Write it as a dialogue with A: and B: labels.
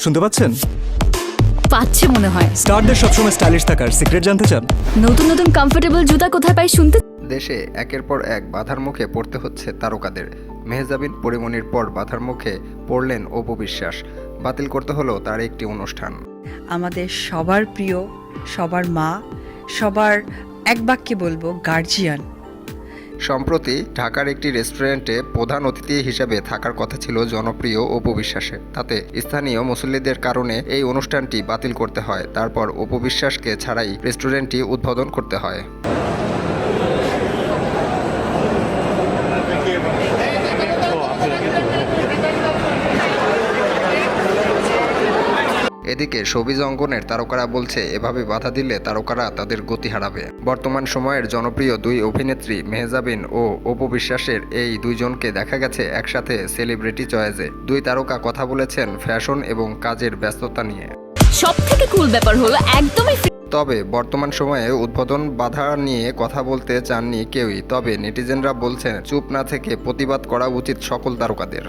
A: শুনতে পাচ্ছেন?
B: পাচ্ছে মনে হয়।
A: স্টারদের সবসময় স্টাইলিশ থাকার সিক্রেট জানতে চান?
B: নতুন নতুন কমফোর্টেবল জুতা কোথায় পাই শুনতে।
C: দেশে একের পর এক বাধার মুখে পড়তে হচ্ছে তারকাদের। মেহজাবিন পরিমণির পর বাধার মুখে পড়লেন অপু বিশ্বাস। বাতিল করতে হলো তার একটি অনুষ্ঠান।
D: আমাদের সবার প্রিয়, সবার মা, সবার এক বাক্যে বলবো গার্জিয়ান।
C: সম্প্রতি ঢাকার একটি রেস্টুরেন্টে প্রধান অতিথি হিসেবে থাকার কথা ছিল জনপ্রিয় অপু বিশ্বাসের। তাতে স্থানীয় মুসল্লিদের কারণে এই অনুষ্ঠানটি বাতিল করতে হয়। তারপর অপু বিশ্বাসকে ছাড়াই রেস্টুরেন্টটি উদ্বোধন করতে হয়। এদিকে শোবিজ অঙ্গনের তারকারা বলছে, এভাবে বাধা দিলে তারকারা তাদের গতি হারাবে। বর্তমান সময়ের জনপ্রিয় দুই অভিনেত্রী মেহজাবিন ও অপু বিশ্বাসের এই দুইজনকে দেখা গেছে একসাথে সেলিব্রিটি চয়েসে। দুই তারকা কথা বলেছেন ফ্যাশন এবং কাজের ব্যস্ততা নিয়ে।
B: সবথেকে কুল ব্যাপার হলো একদমই
C: তবে বর্তমান সময়ে উদ্বোধন বাধা নিয়ে কথা বলতে চাননি কেউই। তবে নেটিজেনরা বলছেন, চুপ না থেকে প্রতিবাদ করা উচিত সকল তারকাদের।